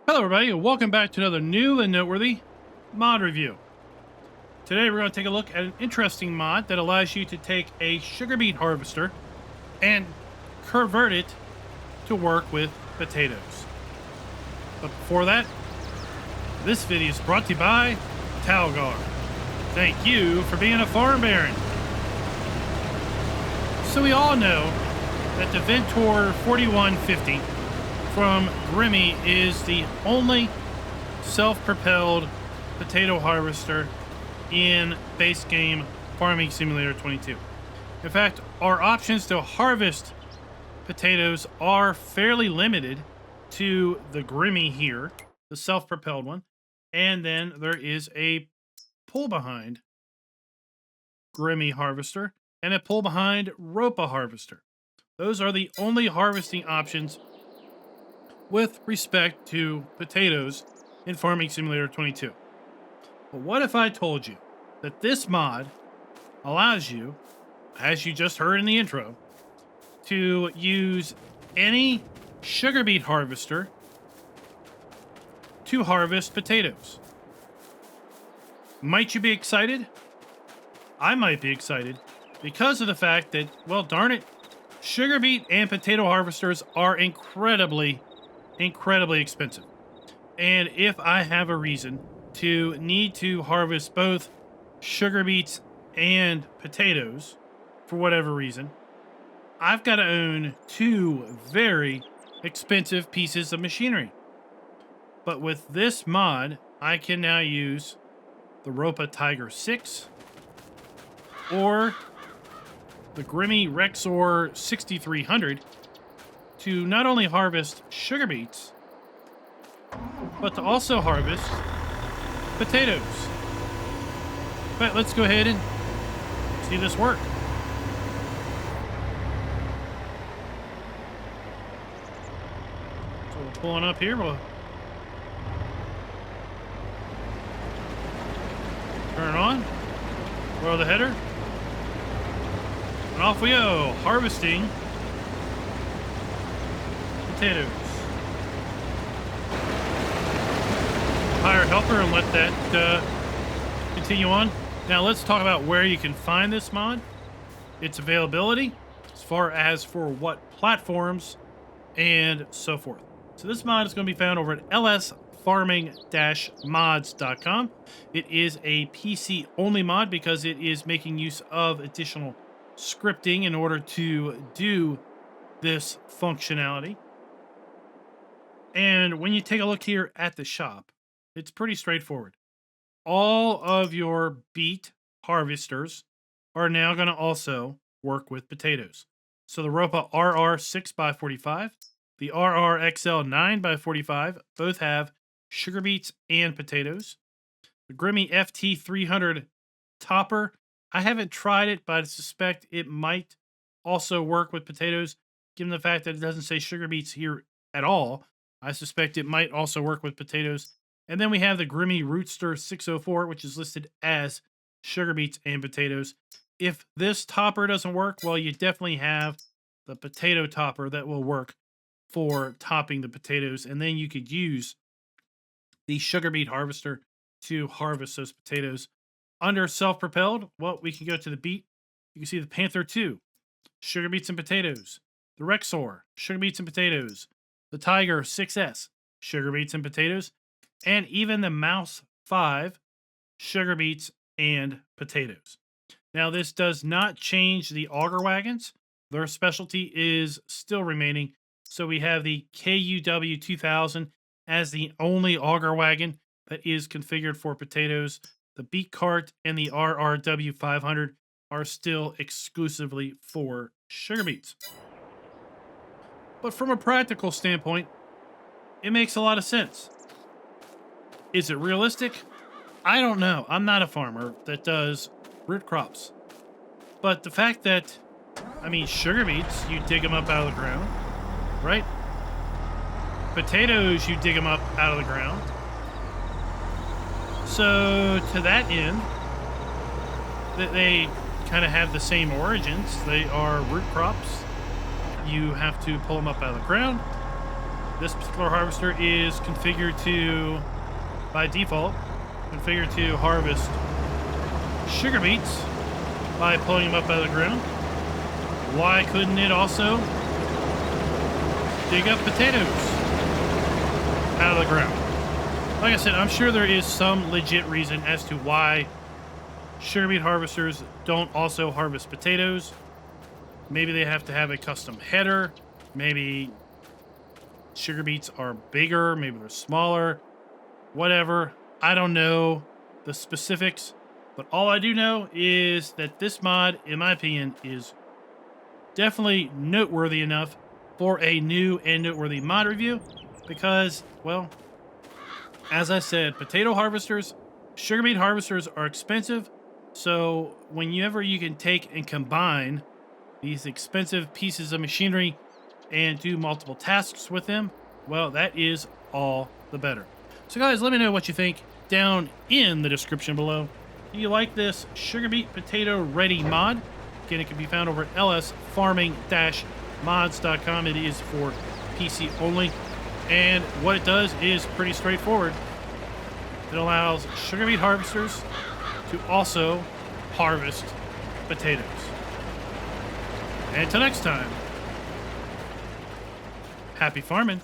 Hello everybody, and welcome back to another new and noteworthy mod review. Today we're going to take a look at an interesting mod that allows you to take a sugar beet harvester and convert it to work with potatoes. But before that, this video is brought to you by Talgar. Thank you for being a farm baron. So we all know that the Ventor 4150 from Grimmy is the only self-propelled potato harvester in base game Farming Simulator 22. In fact, our options to harvest potatoes are fairly limited to the Grimmy here, the self-propelled one, and then there is a pull-behind Grimmy harvester and a pull-behind Ropa harvester. Those are the only harvesting options with respect to potatoes in Farming Simulator 22. But what if I told you that this mod allows you, as you just heard in the intro, to use any sugar beet harvester to harvest potatoes? Might you be excited? I might be excited because of the fact that, well, darn it, sugar beet and potato harvesters are incredibly expensive. And if I have a reason to need to harvest both sugar beets and potatoes, for whatever reason, I've got to own two very expensive pieces of machinery. But with this mod, I can now use the Ropa Tiger 6 or the Grimmy Rexor 6300 to not only harvest sugar beets, but to also harvest potatoes. But let's go ahead and see this work. So we're pulling up here. We'll turn it on, throw the header, and off we go, harvesting potatoes. Hire a helper and let that continue on. Now let's talk about where you can find this mod, its availability, as far as for what platforms, and so forth. So this mod is going to be found over at lsfarming-mods.com. It is a PC-only mod because it is making use of additional scripting in order to do this functionality. And when you take a look here at the shop, it's pretty straightforward. All of your beet harvesters are now going to also work with potatoes. So the Ropa RR 6x45, the RR XL 9x45 both have sugar beets and potatoes. The Grimmy FT 300 topper, I haven't tried it, but I suspect it might also work with potatoes, given the fact that it doesn't say sugar beets here at all. I suspect it might also work with potatoes. And then we have the Grimmy Rootster 604, which is listed as sugar beets and potatoes. If this topper doesn't work, well, you definitely have the potato topper that will work for topping the potatoes. And then you could use the sugar beet harvester to harvest those potatoes. Under self-propelled, well, we can go to the beet. You can see the Panther 2, sugar beets and potatoes. The Rexor, sugar beets and potatoes. The Tiger 6S, sugar beets and potatoes, and even the Mouse 5, sugar beets and potatoes. Now, this does not change the auger wagons. Their specialty is still remaining. So we have the KUW 2000 as the only auger wagon that is configured for potatoes. The Beet Cart and the RRW 500 are still exclusively for sugar beets. But from a practical standpoint, it makes a lot of sense. Is it realistic? I don't know. I'm not a farmer that does root crops. But the fact that, sugar beets, you dig them up out of the ground, right? Potatoes, you dig them up out of the ground. So to that end, they kind of have the same origins. They are root crops. You have to pull them up out of the ground. This particular harvester is configured to, by default, configured to harvest sugar beets by pulling them up out of the ground. Why couldn't it also dig up potatoes out of the ground? Like I said, I'm sure there is some legit reason as to why sugar beet harvesters don't also harvest potatoes. Maybe they have to have a custom header. Maybe sugar beets are bigger. Maybe they're smaller. Whatever. I don't know the specifics. But all I do know is that this mod, in my opinion, is definitely noteworthy enough for a new and noteworthy mod review. Because, well, as I said, potato harvesters, sugar beet harvesters are expensive. So whenever you can take and combine these expensive pieces of machinery and do multiple tasks with them, well, that is all the better. So guys, let me know what you think down in the description below. Do you like this sugar beet potato ready mod? Again, it can be found over at lsfarming-mods.com. It is for PC only. And what it does is pretty straightforward. It allows sugar beet harvesters to also harvest potatoes. And until next time, happy farming.